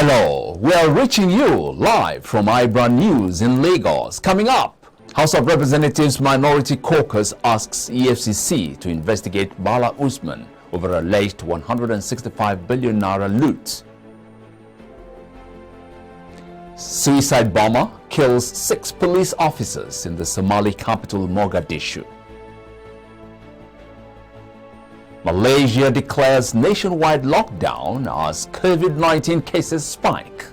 Hello, we are reaching you live from iBrand News in Lagos. Coming up, House of Representatives Minority Caucus asks EFCC to investigate Bala Usman over alleged 165 billion naira loot. Suicide bomber kills 6 police officers in the Somali capital Mogadishu. Malaysia declares nationwide lockdown as COVID-19 cases spike.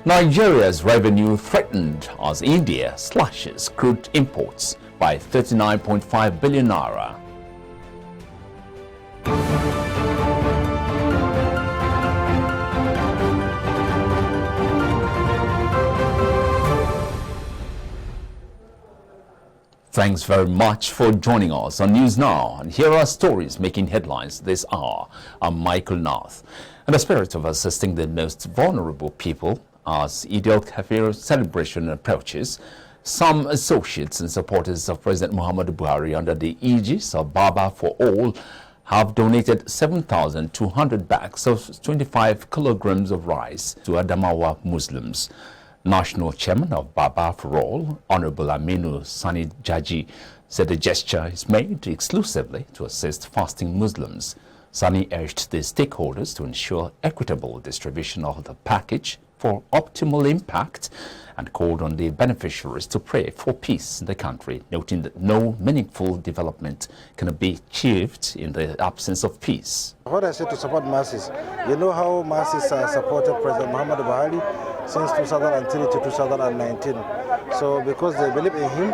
Nigeria's revenue threatened as India slashes crude imports by 39.5 billion naira. Thanks very much for joining us on News Now. And here are stories making headlines this hour. I'm Michael North. In the spirit of assisting the most vulnerable people as Eid al-Fitr celebration approaches, some associates and supporters of President Muhammadu Buhari under the aegis of Baba for All have donated 7,200 bags of 25 kilograms of rice to Adamawa Muslims. National Chairman of Baba for All, Honorable Aminu Sani Jaji, said the gesture is made exclusively to assist fasting Muslims. Sani urged the stakeholders to ensure equitable distribution of the package for optimal impact and called on the beneficiaries to pray for peace in the country, noting that no meaningful development can be achieved in the absence of peace. What I say to support masses, you know how masses supported President Muhammadu Buhari since 2003 to 2019. So because they believe in him,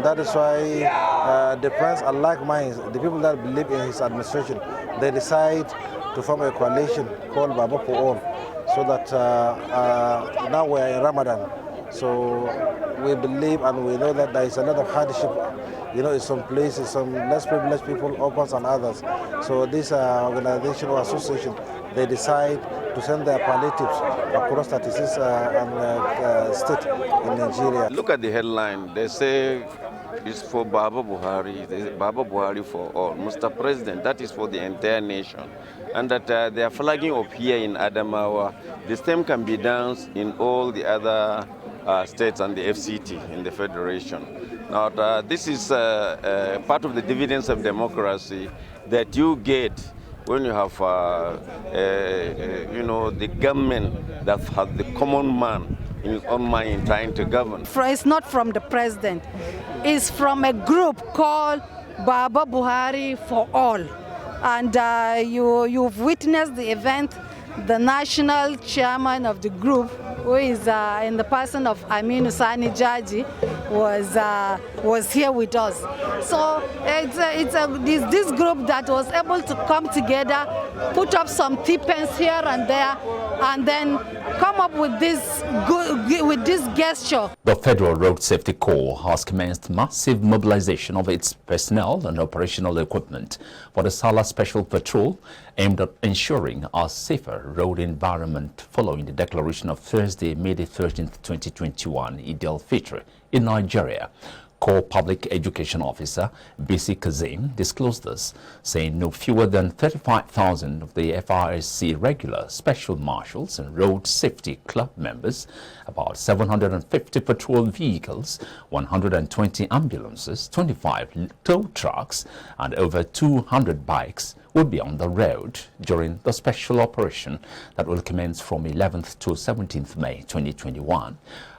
that is why the friends are like minds, the people that believe in his administration, they decide to form a coalition called Baba for All, so that now we are in Ramadan. So we believe and we know that there is a lot of hardship, you know, in some places, some less privileged people, orphans and others. So this organization or association, they decide to send their palliatives across 36 states in Nigeria. Look at the headline. They say it's for Baba Buhari. They say Baba Buhari for all. Mr. President, that is for the entire nation. And that they are flagging up here in Adamawa. The same can be done in all the other states and the FCT in the federation. Now, this is part of the dividends of democracy that you get when you have, you know, the government that has the common man in his own mind trying to govern. It's not from the president. It's from a group called Baba Buhari for All. And you've witnessed the event. The national chairman of the group, who is in the person of Aminu Sani Jaji, was here with us. So it's this group that was able to come together, put up some tippens here and there, and then come up with this gesture. The Federal Road Safety Corps has commenced massive mobilization of its personnel and operational equipment for the Salah Special Patrol, aimed at ensuring a safer road environment following the declaration of Thursday, May 13, 2021, Eid al-Fitr in Nigeria. Corps Public Education Officer BC Kazim disclosed this, saying no fewer than 35,000 of the FRSC regular special marshals and road safety club members, about 750 patrol vehicles, 120 ambulances, 25 tow trucks, and over 200 bikes will be on the road during the special operation that will commence from 11th to 17th May 2021.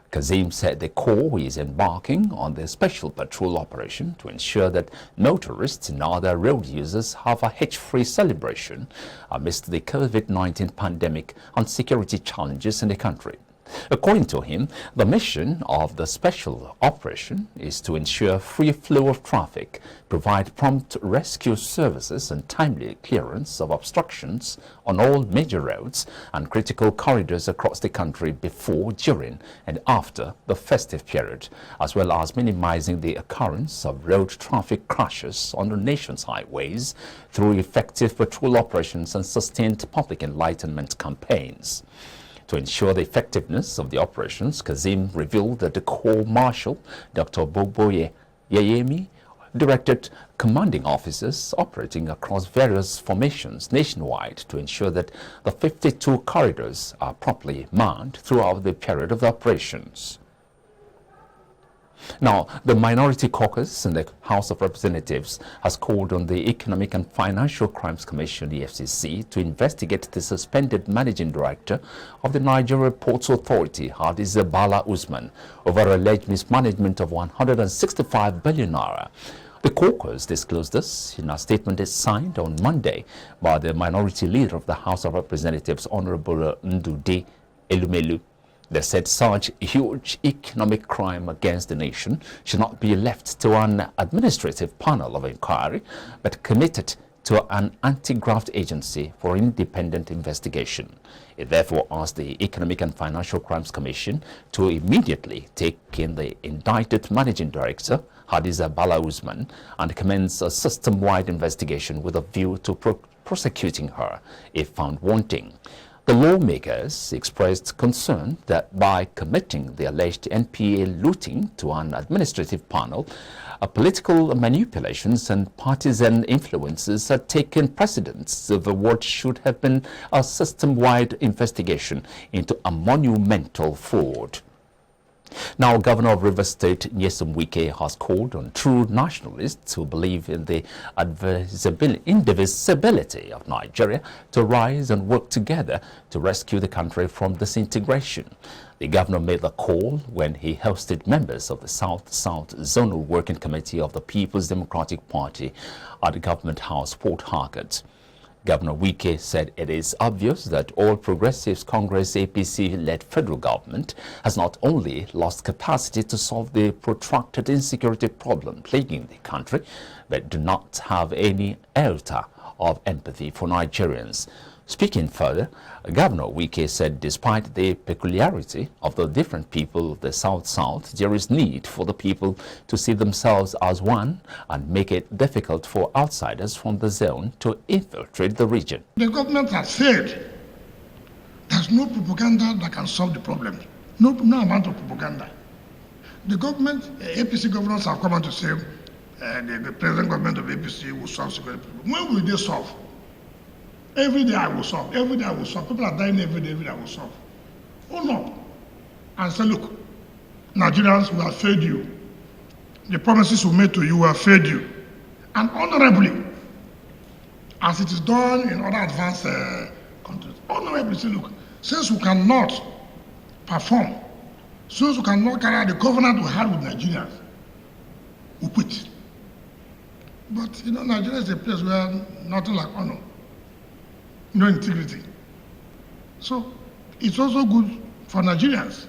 Kazim said the Corps is embarking on the special patrol operation to ensure that motorists and other road users have a hitch-free celebration amidst the COVID-19 pandemic and security challenges in the country. According to him, the mission of the special operation is to ensure free flow of traffic, provide prompt rescue services and timely clearance of obstructions on all major roads and critical corridors across the country before, during and after the festive period, as well as minimizing the occurrence of road traffic crashes on the nation's highways through effective patrol operations and sustained public enlightenment campaigns. To ensure the effectiveness of the operations, Kazim revealed that the Corps Marshal, Dr. Boboye Yeyemi, directed commanding officers operating across various formations nationwide to ensure that the 52 corridors are properly manned throughout the period of the operations. Now, the Minority Caucus in the House of Representatives has called on the Economic and Financial Crimes Commission, EFCC, to investigate the suspended Managing Director of the Nigeria Ports Authority, Bala Usman, over alleged mismanagement of 165 billion naira. The caucus disclosed this in a statement signed on Monday by the Minority Leader of the House of Representatives, Honorable Ndude Elumelu. They said such huge economic crime against the nation should not be left to an administrative panel of inquiry, but committed to an anti-graft agency for independent investigation. It therefore asked the Economic and Financial Crimes Commission to immediately take in the indicted Managing Director, Bala Usman, and commence a system-wide investigation with a view to prosecuting her if found wanting. The lawmakers expressed concern that by committing the alleged NPA looting to an administrative panel, political manipulations and partisan influences are taking precedence over what should have been a system-wide investigation into a monumental fraud. Now, Governor of Rivers State, Nyesom Wike, has called on true nationalists who believe in the indivisibility of Nigeria to rise and work together to rescue the country from disintegration. The governor made the call when he hosted members of the South-South Zonal Working Committee of the People's Democratic Party at the Government House, Port Harcourt. Governor Wike said it is obvious that All Progressives Congress APC-led federal government has not only lost capacity to solve the protracted insecurity problem plaguing the country, but do not have any iota of empathy for Nigerians. Speaking further, Governor Wike said despite the peculiarity of the different people of the South-South, there is need for the people to see themselves as one and make it difficult for outsiders from the zone to infiltrate the region. The government has said there's no propaganda that can solve the problem. No amount of propaganda. The government, APC governors have come out to say the present government of APC will solve security problem. When will they solve? Every day I will solve. Every day I will solve. People are dying every day I will solve. Oh no. And say, look, Nigerians, we have failed you. The promises we made to you, we have failed you. And honorably, as it is done in other advanced countries, honorably say, look, since we cannot perform, since we cannot carry out the covenant we had with Nigerians, we quit. But you know, Nigeria is a place where nothing like honor. No integrity. So it's also good for Nigerians,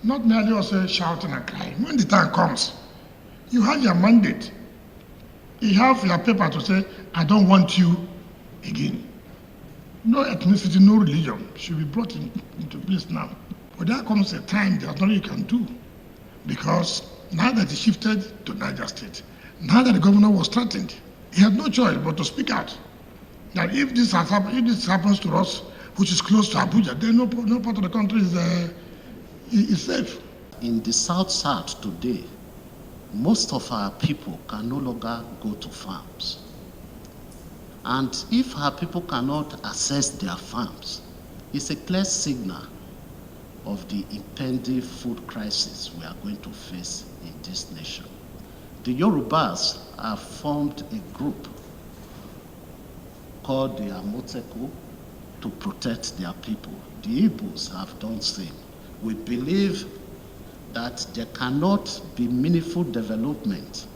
not merely also shouting and crying. When the time comes, you have your mandate. You have your paper to say, I don't want you again. No ethnicity, no religion should be brought into place now. But there comes a time there's nothing you can do, because now that he shifted to Niger State, now that the governor was threatened, he had no choice but to speak out. That if this happens to us, which is close to Abuja, then no part of the country is safe. In the South-South today, most of our people can no longer go to farms. And if our people cannot access their farms, it's a clear signal of the impending food crisis we are going to face in this nation. The Yorubas have formed a group called the Amoteku to protect their people. The Igbos have done the same. We believe that there cannot be meaningful development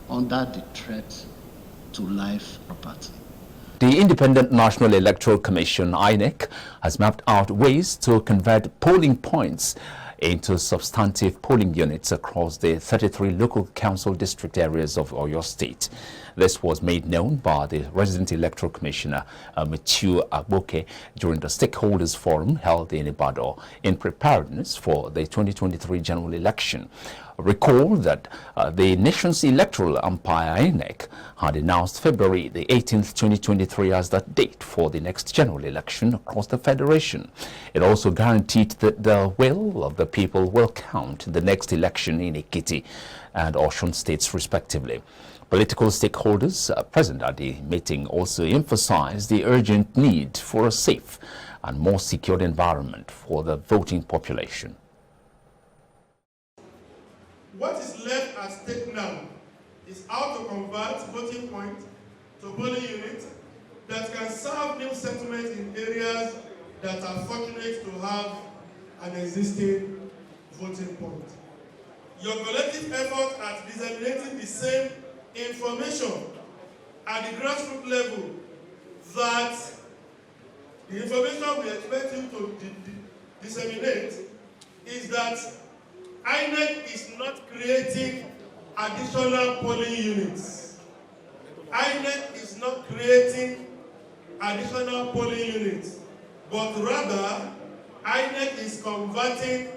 under the threat to life property. The Independent National Electoral Commission, INEC, has mapped out ways to convert polling points into substantive polling units across the 33 local council district areas of Oyo State. This was made known by the Resident Electoral Commissioner, Michiu Agboke, during the Stakeholders Forum held in Ibadan in preparedness for the 2023 general election. Recall that the nation's electoral umpire INEC had announced February the 18th, 2023 as the date for the next general election across the federation. It also guaranteed that the will of the people will count in the next election in Ekiti and S.O.N states respectively. Political stakeholders present at the meeting also emphasized the urgent need for a safe and more secure environment for the voting population. What is left at stake now is how to convert voting points to polling units that can serve new settlements in areas that are fortunate to have an existing voting point. Your collective effort at disseminating the same information at the grassroots level, that the information we expect you to disseminate is that INEC is not creating additional polling units. INEC is not creating additional polling units, but rather INEC is converting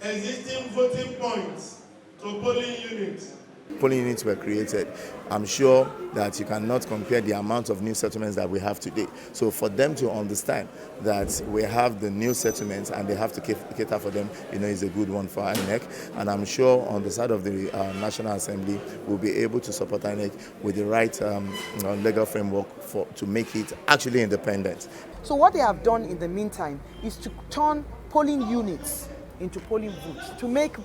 existing voting points to polling units. Polling units were created. I'm sure that you cannot compare the amount of new settlements that we have today. So for them to understand that we have the new settlements and they have to cater for them, is a good one for INEC. And I'm sure on the side of the National Assembly, we'll be able to support INEC with the right legal framework to make it actually independent. So what they have done in the meantime is to turn polling units into polling booths, to make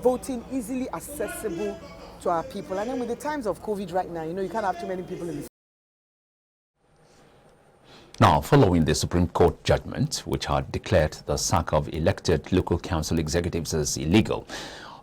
voting easily accessible to our people. And then with the times of COVID right now, you can't have too many people in the... Now, following the Supreme Court judgment, which had declared the sack of elected local council executives as illegal,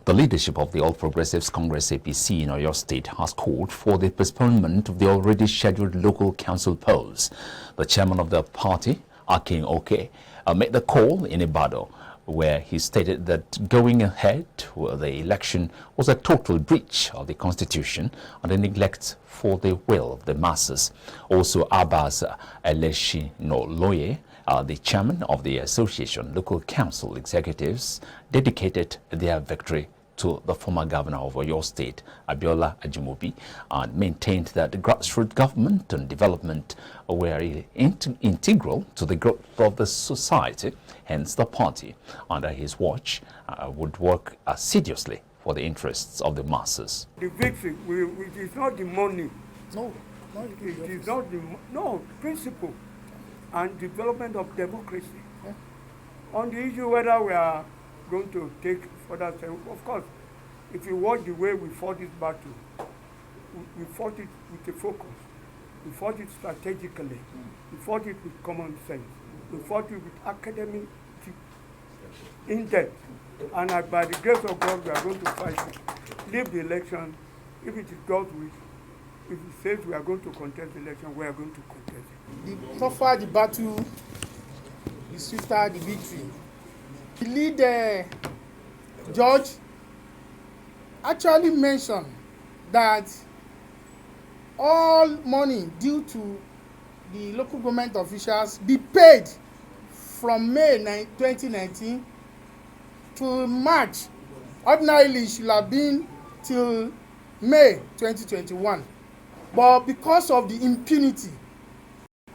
the leadership of the All Progressives Congress APC in Oyo State has called for the postponement of the already scheduled local council polls. The chairman of the party, Akin Oke, made the call in Ibadan, where he stated that going ahead with the election was a total breach of the Constitution and a neglect for the will of the masses. Also, Abbas Eleshinoloye, the chairman of the Association Local Council Executives, dedicated their victory to the former governor of Oyo State, Abiola Ajimobi, and maintained that grassroots government and development were integral to the growth of the society. Hence, the party, under his watch, would work assiduously for the interests of the masses. The victory, it is not the money. No, it is not the principle and development of democracy. Yeah. On the issue whether we are going to take further steps, of course, if you watch the way we fought this battle, we fought it with a focus. We fought it strategically. We fought it with common sense. We fought it with academic in-depth. And by the grace of God, we are going to fight it. Leave the election. If it is God's wish, if He says we are going to contest the election, we are going to contest it. The tougher the battle, the sweeter the victory. The lead judge actually mentioned that all money due to the local government officials be paid from May 2019 to March. Ordinarily, it should have been till May 2021. But because of the impunity,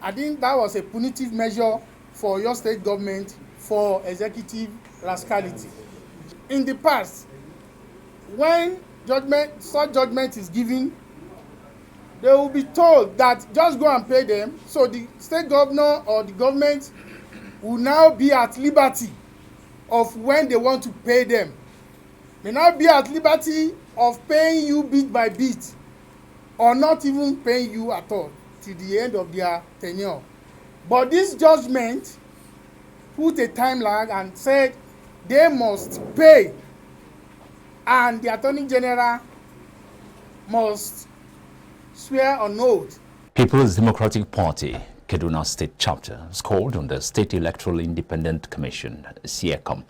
I think that was a punitive measure for your state government for executive rascality. In the past, when such judgment is given, they will be told that just go and pay them. So the state governor or the government will now be at liberty of when they want to pay them. They now be at liberty of paying you bit by bit or not even paying you at all till the end of their tenure. But this judgment put a time lag and said they must pay, and the Attorney General must swear on oath. People's Democratic Party, KADUNA State Chapter, has called on the State Electoral Independent Commission, SIECOM,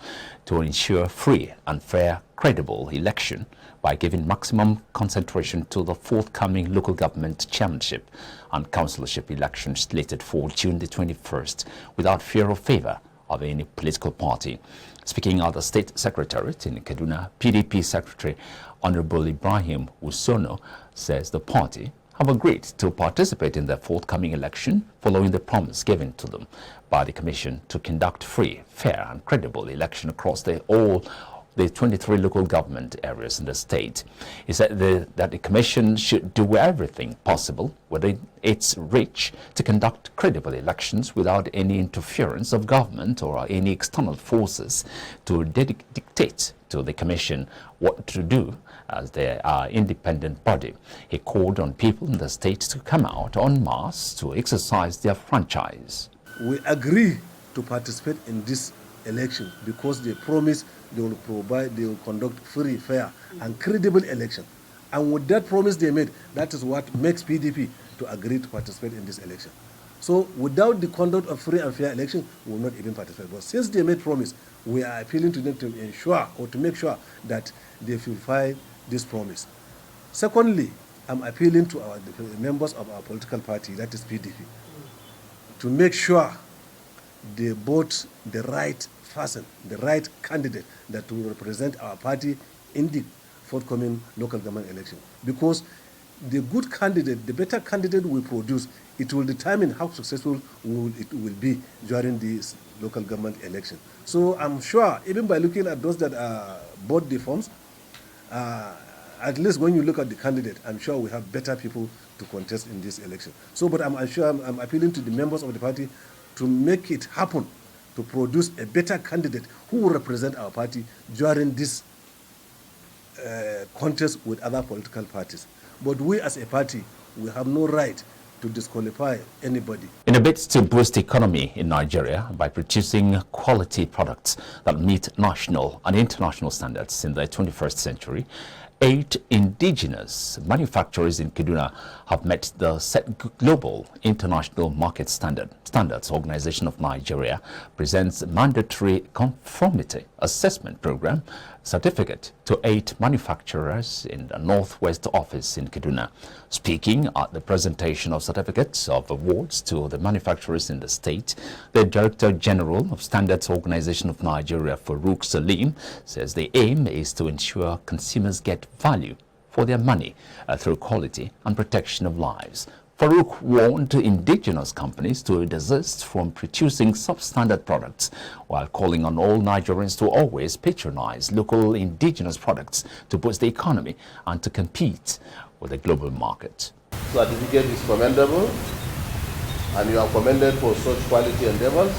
to ensure free and fair, credible election by giving maximum concentration to the forthcoming local government chairmanship and councillorship elections slated for June the 21st without fear or favor of any political party. Speaking at the State Secretariat in Kaduna, PDP Secretary Honorable Ibrahim Usono says the party have agreed to participate in the forthcoming election following the promise given to them by the Commission to conduct free, fair and credible election across all the 23 local government areas in the state. He said that the Commission should do everything possible within its reach to conduct credible elections without any interference of government or any external forces to dictate to the Commission what to do as their independent body. He called on people in the state to come out en masse to exercise their franchise. We agree to participate in this election because they promise they will conduct free, fair and credible election. And with that promise they made, that is what makes PDP to agree to participate in this election. So without the conduct of free and fair election, we will not even participate. But since they made promise, we are appealing to them to ensure or to make sure that they fulfill this promise. Secondly, I'm appealing to the members of our political party, that is PDP, to make sure they vote the right person, the right candidate that will represent our party in the forthcoming local government election. Because the good candidate, the better candidate we produce, it will determine how successful it will be during this local government election. So I'm sure, even by looking at those that bought the forms, at least when you look at the candidate, I'm sure we have better people to contest in this election. So, but I'm appealing to the members of the party to make it happen, to produce a better candidate who will represent our party during this contest with other political parties. But we as a party, we have no right to disqualify anybody. In a bid to boost the economy in Nigeria by producing quality products that meet national and international standards in the 21st century, 8 indigenous manufacturers in Kaduna have met the set Global International Market Standards Organization of Nigeria presents mandatory conformity assessment program certificate to 8 manufacturers in the Northwest office in Kaduna. Speaking at the presentation of certificates of awards to the manufacturers in the state, the Director General of Standards Organization of Nigeria, Farouk Salim, says the aim is to ensure consumers get value for their money through quality and protection of lives. Farouk warned indigenous companies to desist from producing substandard products while calling on all Nigerians to always patronize local indigenous products to boost the economy and to compete with the global market. Certificate is commendable and you are commended for such quality endeavors,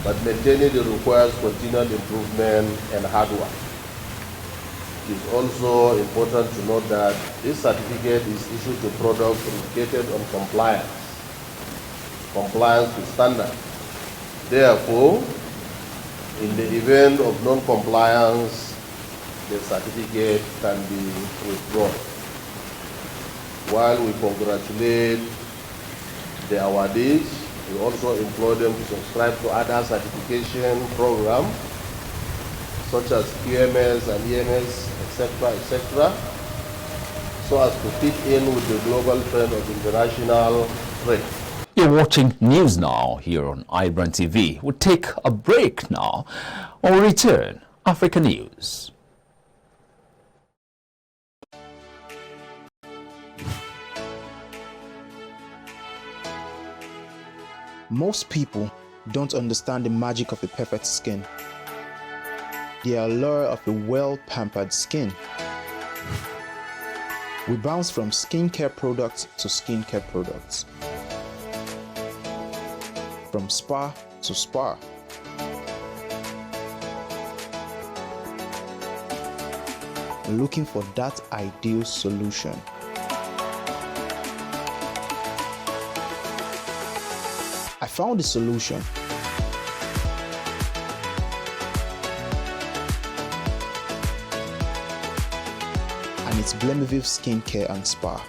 but maintaining it requires continued improvement and hard work. It is also important to note that this certificate is issued to products indicated on compliance with standards. Therefore, in the event of non-compliance, the certificate can be withdrawn. While we congratulate the awardees, we also implore them to subscribe to other certification programs such as QMS and EMS, etc., so as to fit in with the global trend of international trade. You're watching News Now here on iBrandTV. We'll take a break now. When we return, Africa News. Most people don't understand the magic of a perfect skin, the allure of a well-pampered skin. We bounce from skincare products to skincare products, from spa to spa. Looking for that ideal solution. I found the solution. And it's Blemiville Skincare and Spa.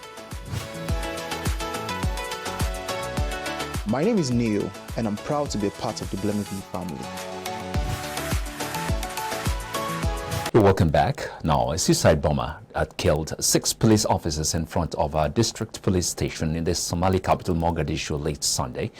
My name is Neil, and I'm proud to be a part of the Blemiville family. Welcome back. Now, a suicide bomber had killed 6 police officers in front of a district police station in the Somali capital Mogadishu late Sunday.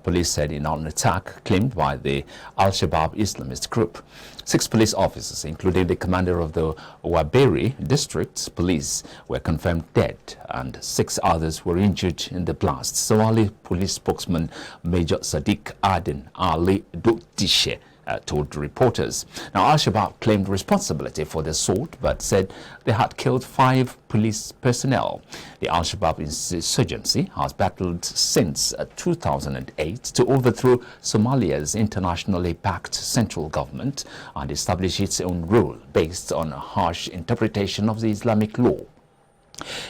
Police said in an attack claimed by the Al-Shabaab Islamist group. 6 police officers, including the commander of the Waberi district police, were confirmed dead and 6 others were injured in the blast. Somali police spokesman Major Sadiq Aden Ali Duktishe told reporters. Now, Al-Shabaab claimed responsibility for the assault but said they had killed 5 police personnel. The Al-Shabaab insurgency has battled since 2008 to overthrow Somalia's internationally backed central government and establish its own rule based on a harsh interpretation of the Islamic law.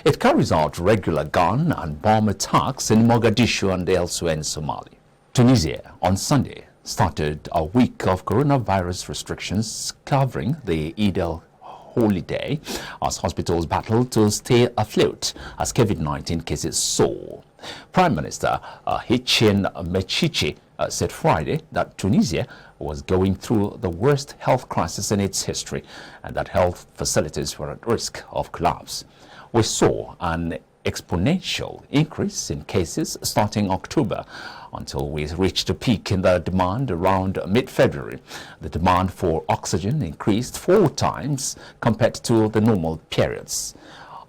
It carries out regular gun and bomb attacks in Mogadishu and elsewhere in Somalia. Tunisia on Sunday started a week of coronavirus restrictions covering the Eid al-Holiday as hospitals battle to stay afloat as COVID-19 cases soar. Prime Minister Hichem Mechichi said Friday that Tunisia was going through the worst health crisis in its history and that health facilities were at risk of collapse. We saw an exponential increase in cases starting October until we reached a peak in the demand around mid-February. The demand for oxygen increased 4 times compared to the normal periods.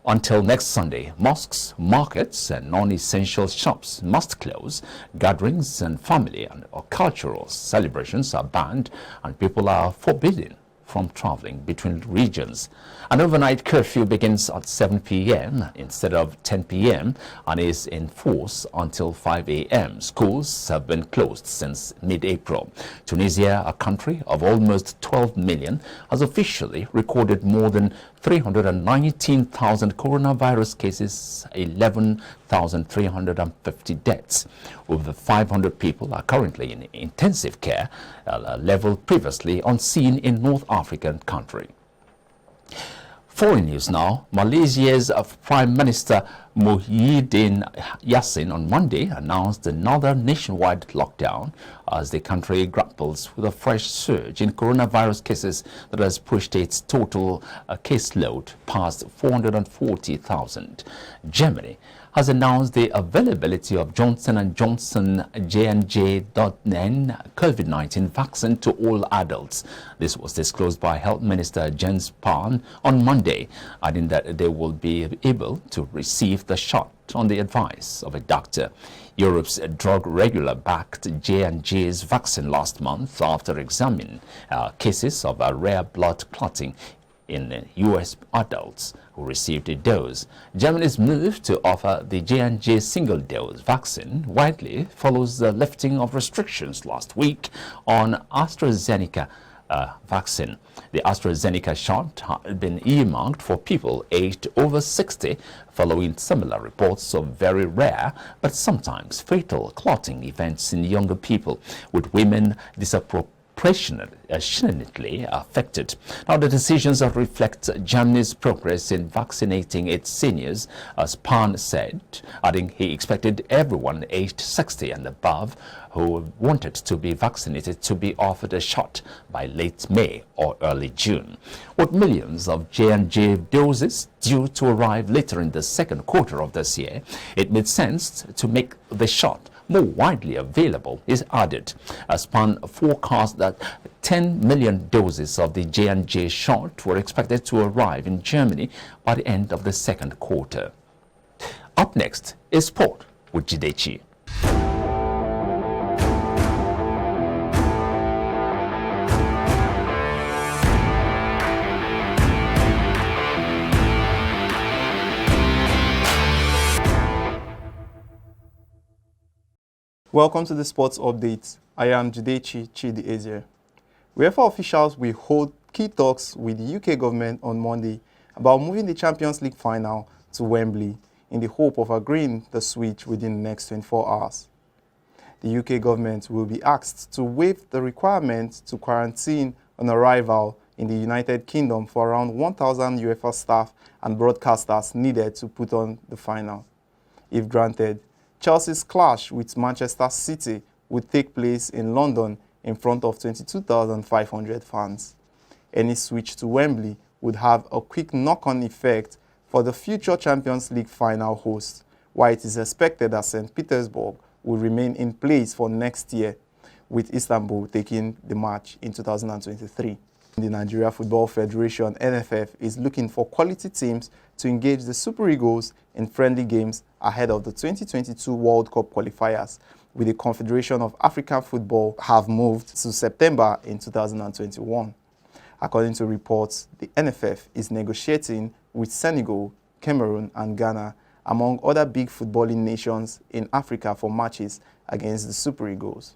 Until next Sunday, mosques, markets and non-essential shops must close. Gatherings and family or cultural celebrations are banned and people are forbidden from traveling between regions. An overnight curfew begins at 7 p.m. instead of 10 p.m. and is in force until 5 a.m. Schools have been closed since mid-April. Tunisia, a country of almost 12 million, has officially recorded more than 319,000 coronavirus cases, 11,350 deaths. Over 500 people are currently in intensive care, a level previously unseen in North African country. Foreign news now. Malaysia's Prime Minister Muhyiddin Yassin on Monday announced another nationwide lockdown as the country grapples with a fresh surge in coronavirus cases that has pushed its total caseload past 440,000. Germany has announced the availability of Johnson & Johnson J&J.N COVID-19 vaccine to all adults. This was disclosed by Health Minister Jens Spahn on Monday, adding that they will be able to receive the shot on the advice of a doctor. Europe's drug regulator backed J&J's vaccine last month after examining cases of rare blood clotting in U.S. adults who received a dose. Germany's move to offer the J&J single-dose vaccine widely follows the lifting of restrictions last week on AstraZeneca vaccine. The AstraZeneca shot had been earmarked for people aged over 60 following similar reports of very rare but sometimes fatal clotting events in younger people, with women disproportionately affected. Now, the decisions reflect Germany's progress in vaccinating its seniors, as Spahn said, adding he expected everyone aged 60 and above who wanted to be vaccinated to be offered a shot by late May or early June. With millions of J&J doses due to arrive later in the second quarter of this year, it made sense to make the shot more widely available, is added. Spahn forecast that 10 million doses of the J&J shot were expected to arrive in Germany by the end of the second quarter. Up next is Sport with Jidechi. Welcome to the Sports Update. I am Jidechi Chidi Ezier. UEFA officials will hold key talks with the UK government on Monday about moving the Champions League final to Wembley in the hope of agreeing the switch within the next 24 hours. The UK government will be asked to waive the requirement to quarantine on arrival in the United Kingdom for around 1,000 UEFA staff and broadcasters needed to put on the final. If granted, Chelsea's clash with Manchester City would take place in London in front of 22,500 fans. Any switch to Wembley would have a quick knock-on effect for the future Champions League final hosts, while it is expected that St. Petersburg will remain in place for next year, with Istanbul taking the match in 2023. The Nigeria Football Federation, NFF, is looking for quality teams to engage the Super Eagles in friendly games ahead of the 2022 World Cup qualifiers, with the Confederation of African Football have moved to September in 2021. According to reports, the NFF is negotiating with Senegal, Cameroon and Ghana, among other big footballing nations in Africa, for matches against the Super Eagles.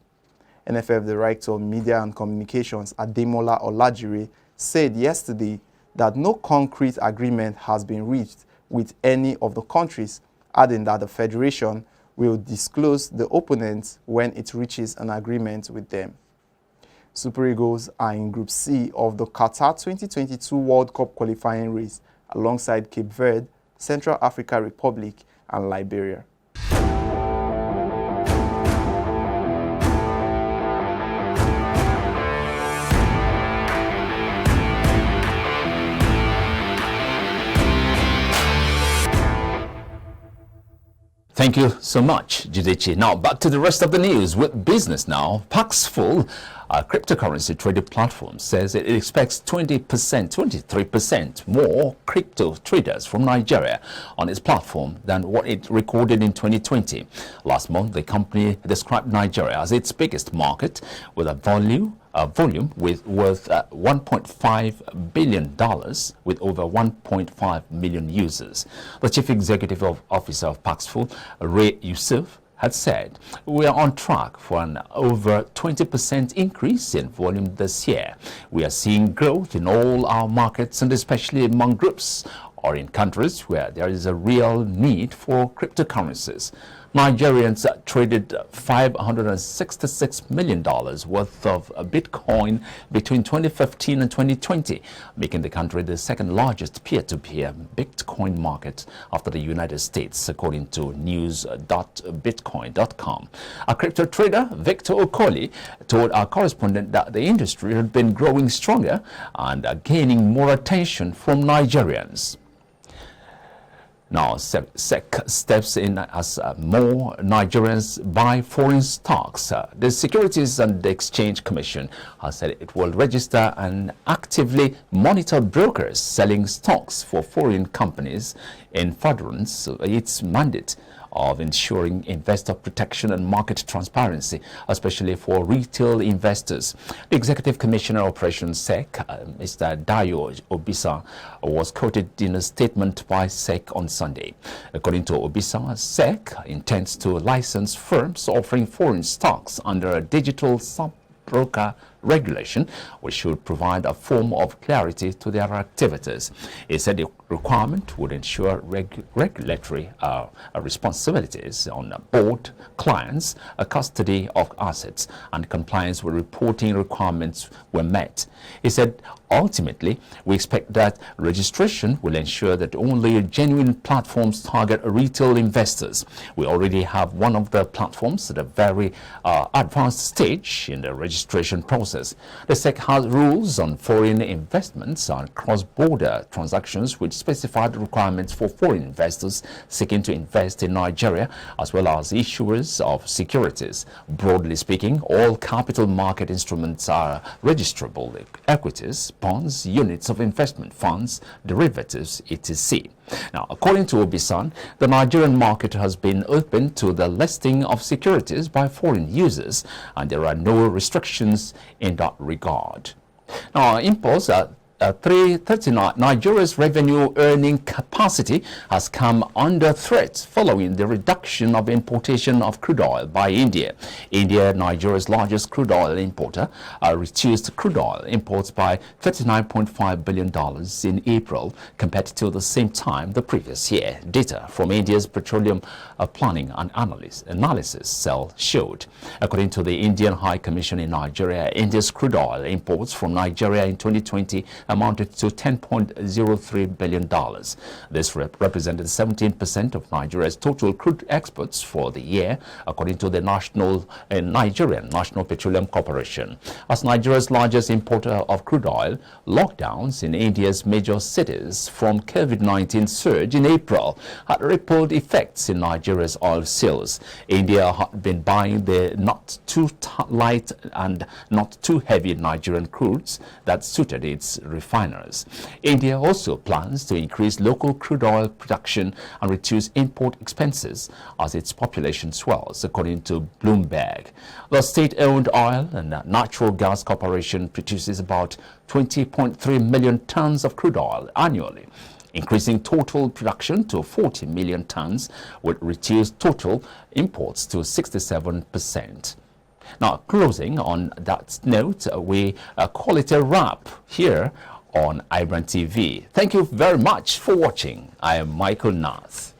NFF Director of Media and Communications, Ademola Olajire, said yesterday that no concrete agreement has been reached with any of the countries, adding that the Federation will disclose the opponents when it reaches an agreement with them. Super Eagles are in Group C of the Qatar 2022 World Cup qualifying race alongside Cape Verde, Central African Republic and Liberia. Thank you so much, Judechi. Now, back to the rest of the news with business now. Paxful, a cryptocurrency trading platform, says it expects 23% more crypto traders from Nigeria on its platform than what it recorded in 2020. Last month, the company described Nigeria as its biggest market, with a volume worth $1.5 billion, with over 1.5 million users. The chief executive officer of Paxful, Ray Yusuf, had said, "We are on track for an over 20% increase in volume this year. We are seeing growth in all our markets, and especially among groups or in countries where there is a real need for cryptocurrencies." Nigerians traded $566 million worth of Bitcoin between 2015 and 2020, making the country the second largest peer-to-peer Bitcoin market after the United States, according to news.bitcoin.com. A crypto trader, Victor Okoli, told our correspondent that the industry had been growing stronger and gaining more attention from Nigerians. Now, SEC steps in as more Nigerians buy foreign stocks. The Securities and Exchange Commission has said it will register and actively monitor brokers selling stocks for foreign companies in furtherance of its mandate of ensuring investor protection and market transparency, especially for retail investors. The Executive Commissioner of Operations SEC, Mr. Dayo Obisa, was quoted in a statement by SEC on Sunday. According to Obisa, SEC intends to license firms offering foreign stocks under a digital sub-broker regulation, which should provide a form of clarity to their activities. He said the requirement would ensure regulatory responsibilities on board clients, custody of assets, and compliance with reporting requirements were met. He said, ultimately, we expect that registration will ensure that only genuine platforms target retail investors. We already have one of the platforms at a very advanced stage in the registration process. The SEC has rules on foreign investments and cross-border transactions with specified requirements for foreign investors seeking to invest in Nigeria, as well as issuers of securities. Broadly speaking, all capital market instruments are registrable: equities, bonds, units of investment funds, derivatives, etc. Now, according to Obisan, the Nigerian market has been open to the listing of securities by foreign users, and there are no restrictions in that regard. Now, imports are 339. Nigeria's revenue earning capacity has come under threat following the reduction of importation of crude oil by India. India, Nigeria's largest crude oil importer, reduced crude oil imports by $39.5 billion in April compared to the same time the previous year. Data from India's Petroleum Planning and Analysis Cell showed. According to the Indian High Commission in Nigeria, India's crude oil imports from Nigeria in 2020 amounted to $10.03 billion. This represented 17% of Nigeria's total crude exports for the year, according to the Nigerian National Petroleum Corporation. As Nigeria's largest importer of crude oil, lockdowns in India's major cities from COVID-19 surge in April had rippled effects in Nigeria's oil sales. India had been buying the not too light and not too heavy Nigerian crudes that suited its refiners. India also plans to increase local crude oil production and reduce import expenses as its population swells, according to Bloomberg. The state-owned oil and natural gas corporation produces about 20.3 million tons of crude oil annually, increasing total production to 40 million tons, with reduced total imports to 67%. Now, closing on that note, we call it a wrap here on iBrandTV. Thank you very much for watching. I am Michael Nath.